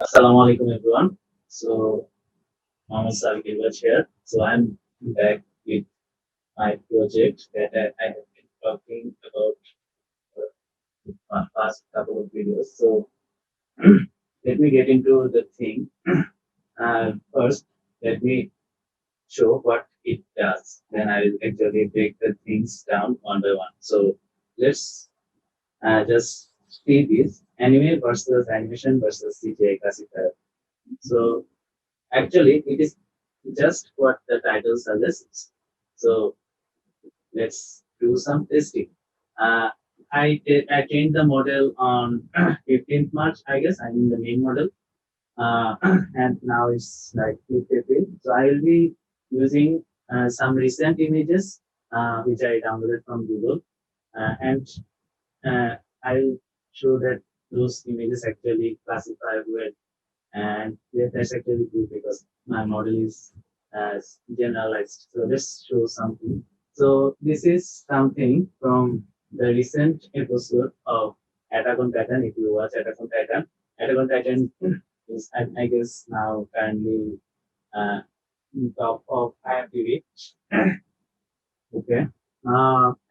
Assalamu alaikum everyone. So Mohammed Sadiq here. So I'm back with my project that I have been talking about my past couple of videos. So let me get into the thing. First, let me show what it does. Then I will actually break the things down one by one. So let's just see this anime versus animation versus CGI classifier. So actually, it is just what the title suggests. So let's do some testing. Uh, I trained the model on 15th March, I guess. I mean the main model, and now it's like 5th April. So I will be using some recent images which I downloaded from Google, and uh, I'll show that those images actually classify well, and that's actually good because my model is generalized. So let's show something. So this is something from the recent episode of Attack on Titan. If you watch Attack on Titan is I guess now currently uh, top of IMDb. Okay,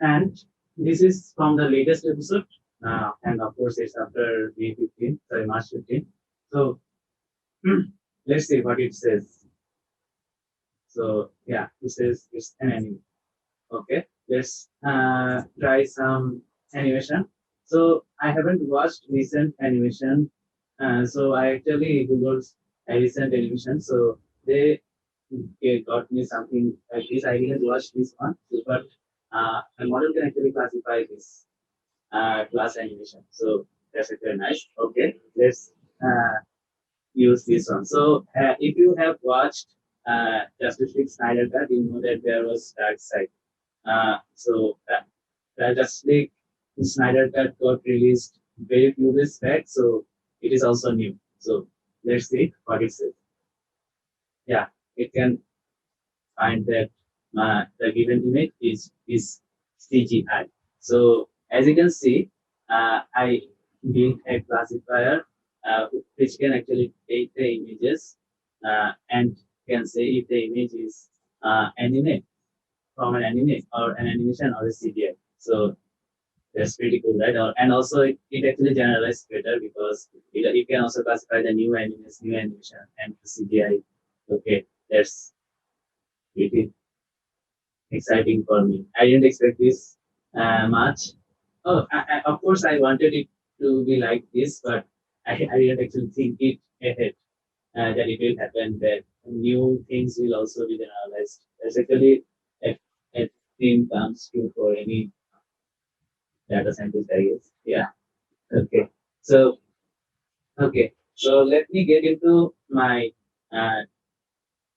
and this is from the latest episode, and of course it's after May 15, sorry March 15. So let's see what it says. So yeah, it says it's an anime. Okay, let's try some animation. So I haven't watched recent animation, so I actually googled a recent animation. So they got me something like this. I didn't watch this one, but a model can actually classify this class animation. So that's very nice. Okay, let's use this one. So if you have watched Justice League Snyder Cut, you know that there was Dark Side. The Justice League Snyder Cut got released very few days back, so it is also new. So let's see what it says. Yeah, it can find that the given image is CGI. So as you can see, I built a classifier which can actually take the images and can say if the image is anime from an anime or an animation or a CGI. So that's pretty cool, right? And also it actually generalizes better because it can also classify the new animes, new animation, and the CGI. Okay, that's pretty exciting for me. I didn't expect this much. Oh, of course, I wanted it to be like this, but I didn't actually think it ahead that it will happen, that new things will also be generalized. That's actually a, a theme comes true for any data scientist, I guess. Yeah. Okay. So, okay. So let me get into my uh,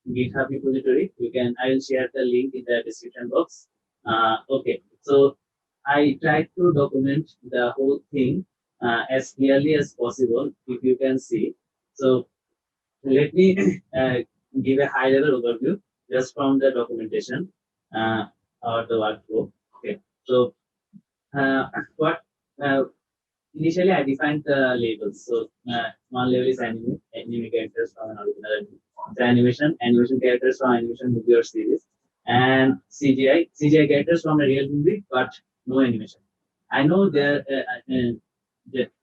GitHub repository. I will share the link in the description box. Okay, so I tried to document the whole thing as clearly as possible, if you can see. So let me give a high level overview just from the documentation uh, or the workflow. Okay, so uh, what uh, initially, I defined the labels. So one level is anime characters from an original anime. The animation characters from animation movie or series, and CGI characters from a real movie, but no animation. I know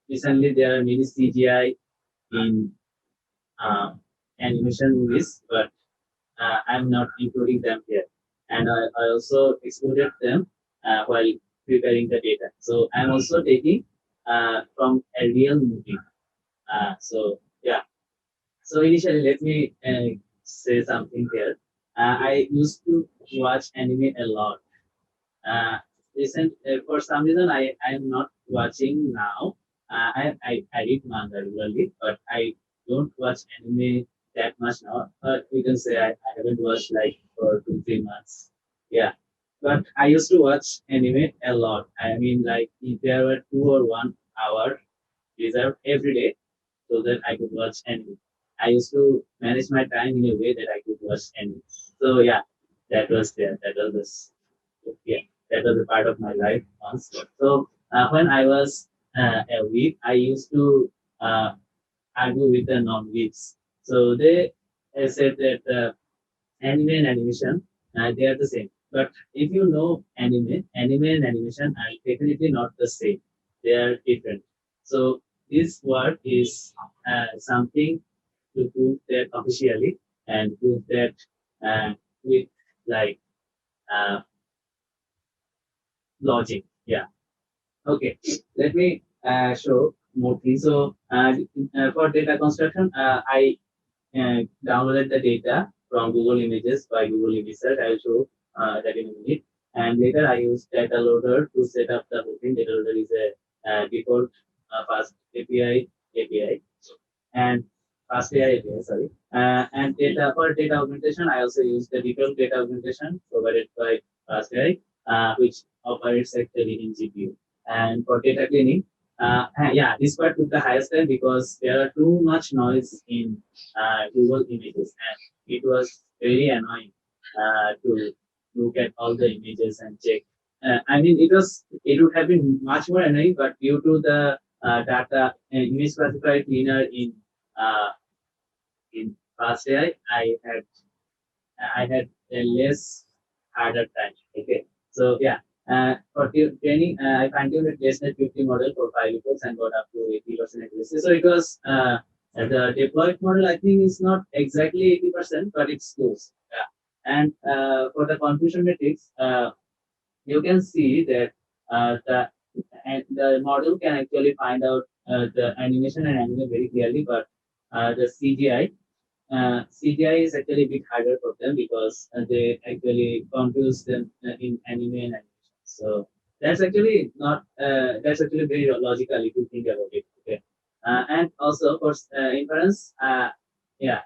recently there are many CGI in uh, animation movies, but I'm not including them here. And I also excluded them while preparing the data. So I'm also taking from a real movie. So so initially, let me say something here. I used to watch anime a lot. Uh, for some reason, I am not watching now. I read manga regularly, but I don't watch anime that much now. But you can say I haven't watched like for 2 3 months. Yeah, but I used to watch anime a lot. I mean, like if there were 2 or 1 hour reserved every day so that I could watch anime. I used to manage my time in a way that I could watch anime. So yeah, that was there. Yeah, that was a part of my life once. So when I was a week, I used to uh, argue with the non-geeks. So they said that anime and animation, they are the same. But if you know anime and animation are definitely not the same. They are different. So this work is something to prove that officially and prove that with like uh, logic. Yeah. Okay. Let me show more things. So for data construction, I downloaded the data from Google Images by Google Image Search. I'll show that in a minute. And later I use data loader to set up the whole thing. Data loader is a default fast API, and fast AI API, sorry. And data for data augmentation, I also use the default data augmentation provided by fast AI, which operates actually in GPU. And for data cleaning, yeah, this part took the highest time because there are too much noise in Google Images, and it was very annoying to look at all the images and check. I mean, it would have been much more annoying, but due to the data image classifier cleaner uh, in past AI, I had a less harder time. Okay, so yeah, for training, I fine-tuned a testnet 50 model for 5 reports and got up to 80% accuracy. So it was the deployed model. I think is not exactly 80%, but it's close. Yeah, and for the confusion matrix, you can see that the model can actually find out the animation and anime very clearly, but the CGI is actually a bit harder for them because they actually confuse them in anime and animation. So that's actually very logical if you think about it. Okay, and also for inference, yeah,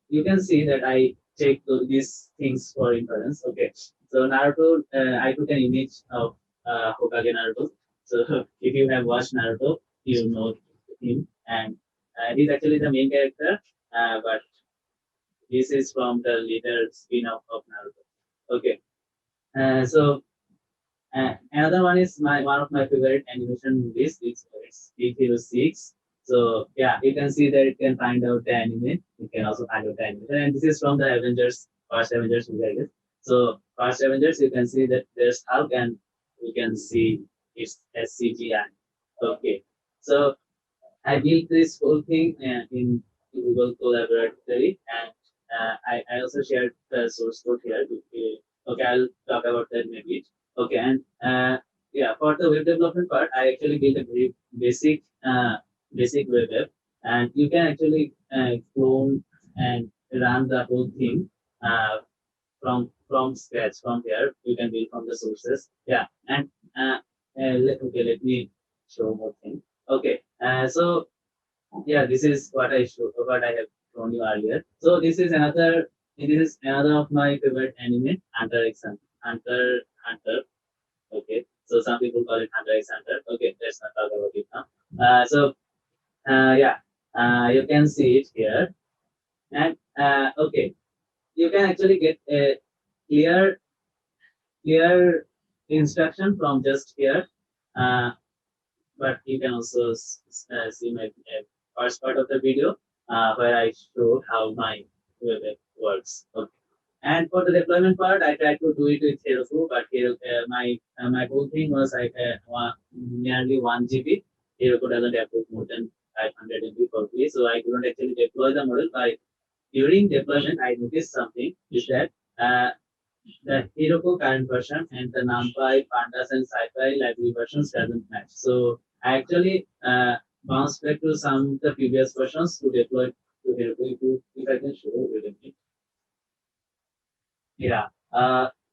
you can see that I check these things for inference. Okay, so Naruto, I took an image of Hokage Naruto. So if you have watched Naruto, you know him, and he's actually the main character. But this is from the later spin-off of Naruto. Okay, so another one is one of my favorite animation movies. It's Big Hero 6. So yeah, you can see that it can find out the anime. You can also find out the animation. And this is from the Avengers, first Avengers movie, I guess. So first Avengers, you can see that there's Hulk and you can see it's as CGI. Okay. So I built this whole thing in Google Collaboratory, and I also shared the source code here. Okay, I'll talk about that maybe. Okay, and yeah, for the web development part, I actually built a very basic web app, and you can actually clone and run the whole thing from scratch. From here, you can build from the sources. Yeah, and okay, let me show more thing. Okay, so yeah, this is what I have shown you earlier. So this is another of my favorite anime, Hunter x Hunter. Okay, so some people call it Hunter x Hunter. Okay, let's not talk about it now. So yeah, you can see it here, and okay, you can actually get a clear clear instruction from just here. Uh, but you can also see my first part of the video where I showed how my web app works. Okay. And for the deployment part, I tried to do it with Heroku, but my whole thing was like nearly 1 GB. Heroku doesn't approve more than 500 MB per day, so I couldn't actually deploy the model. By during deployment, I noticed something is that uh, the Heroku current version and the NumPy, Pandas, and SciPy library versions doesn't match. So I actually bounced back to some of the previous versions to deploy to Heroku. If I can show you, yeah,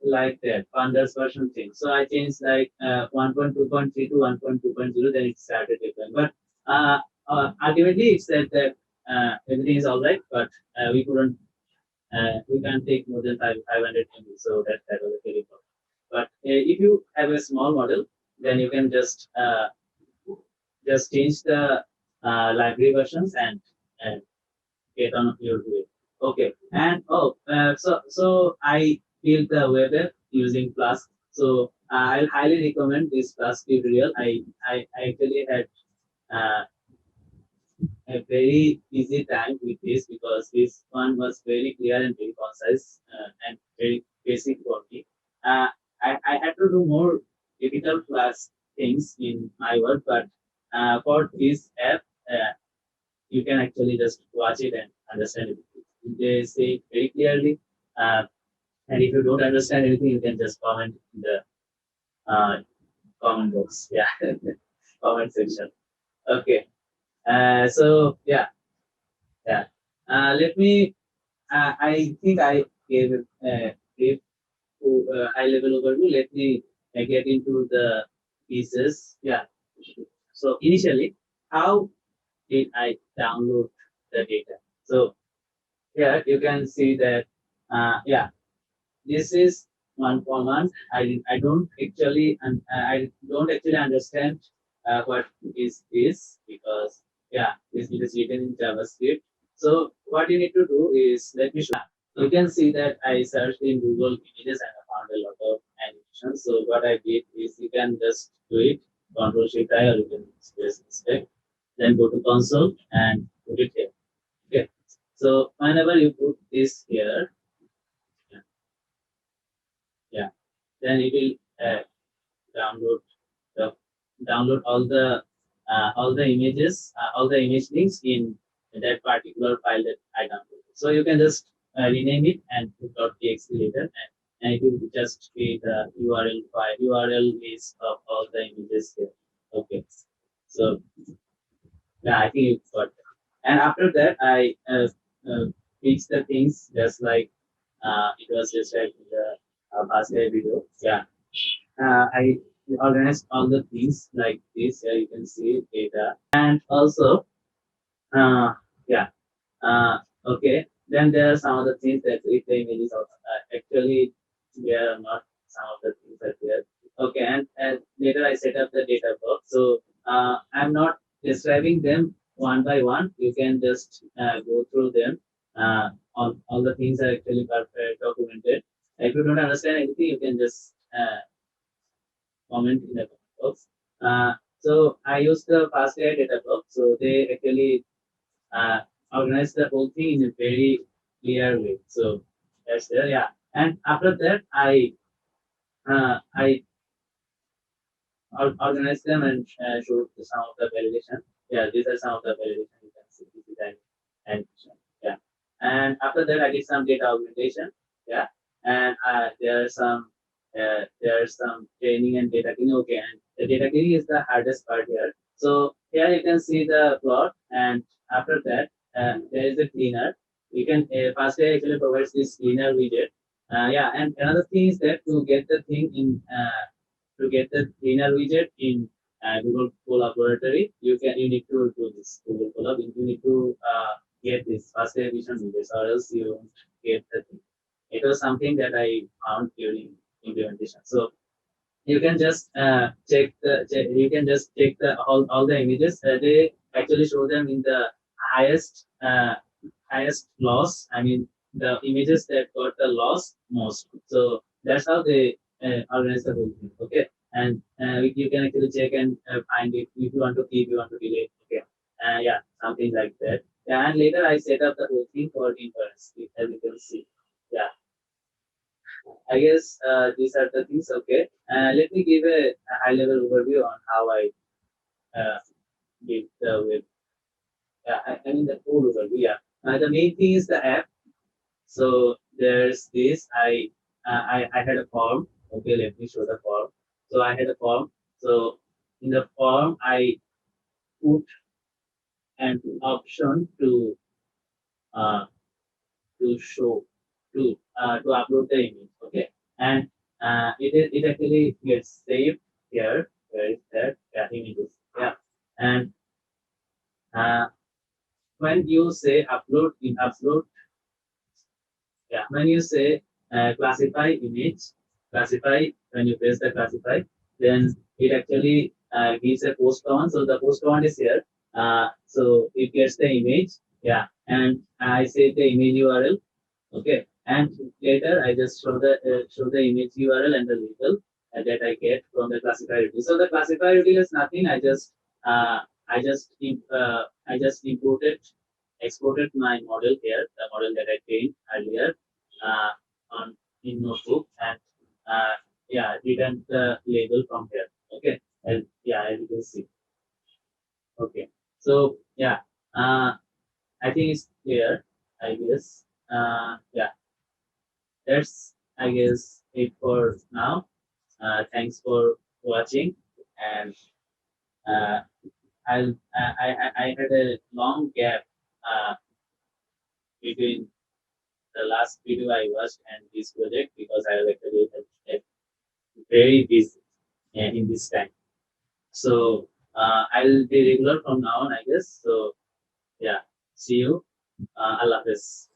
like that Pandas version thing. So I changed like 1.2.3 to 1.2.0, then it started deploying. But ultimately, it said that everything is all right, but we can't take more than 500 MB. So that was a very problem. But if you have a small model, then you can just change the library versions and get on your way. Okay, and so I built the web app using Flask. So I'll highly recommend this Flask tutorial. I actually had uh, a very easy time with this because this one was very clear and very concise and very basic for me. Uh, I had to do more difficult class things in my work, but for this app, you can actually just watch it and understand it. They say it very clearly. Uh, and if you don't understand anything, you can just comment in the uh, comment box. Yeah, comment section. Okay. So yeah, yeah. Let me. I think I gave a brief high level overview. Let me get into the pieces. Yeah. So initially, how did I download the data? So here you can see that. Yeah, this is one command. I don't actually and I don't actually understand what is this because yeah, this is written in JavaScript. So what you need to do is let me show. You can see that I searched in Google Images and I found a lot of animations. So what I did is you can just do it, Control Shift I, or you can space inspect, then go to console and put it here. Okay. So whenever you put this here, yeah, then it will download the download all the images, all the image links in that particular file that I downloaded. So you can just rename it and put .txt later, and it will just create a URL file, URL list of all the images here. Okay, so yeah, I think you got that. And after that, I fix the things just like it was described in the past video. Yeah, I organized all the things like this. Here you can see data and also, yeah, okay. Then there are some other things that if the images are actually there are not some of the things are there. Okay, and later I set up the data box. So I'm not describing them one by one. You can just go through them. All the things are actually perfect, documented. If you don't understand anything, you can just comment in the comment box. So I use the fast AI data box. So they actually uh, organize the whole thing in a very clear way. So that's there, yeah. And after that, I organize them and show some of the validation. Yeah, these are some of the validation you can see. This is and yeah. And after that, I did some data augmentation. Yeah, and there's some training and data cleaning. Okay, and the data cleaning is the hardest part here. So here you can see the plot, and after that, there is a cleaner. You can Fastway actually provides this cleaner widget. Yeah, and another thing is that to get the thing in to get the cleaner widget in Google Collaboratory, you need to do this Google Colab. You need to get this first edition widgets, or else you won't get the thing. It was something that I found during implementation. So you can just you can just check the all the images. They actually show them in the highest highest loss. I mean the images that got the loss most. So that's how they organize the whole thing. Okay, and you can actually check and find it if you want to keep, you want to delete. Okay, yeah, something like that. Yeah, and later I set up the whole thing for inference, as you can see. Yeah, I guess these are the things. Okay, let me give a high level overview on how I uh, did the web. I mean the whole overview. Yeah, the main thing is the app. So there's this. I had a form. Okay, let me show the form. So I had a form. So in the form, I put an option uh, to show to upload the image. Okay, and it actually gets saved here. Where is that? Yeah, images. Yeah, and uh, when you say upload in upload, yeah, when you say classify image, classify, when you press the classify, then it actually gives a post command. So the post command is here. So it gets the image. Yeah, and I say the image URL. Okay, and later I just show the image URL and the label that I get from the classifier util. So the classifier util is nothing. I just I just imported exported my model here, the model that I trained earlier uh, on in notebook, and uh, yeah, written the label from here. Okay, and yeah, as you can see. Okay, so yeah, uh, I think it's clear. I guess. Yeah, that's I guess it for now. Thanks for watching, and uh, I had a long gap between the last video I watched and this project because I was actually very busy in this time. So I'll be regular from now on, I guess. So yeah, see you. Allah Hafiz.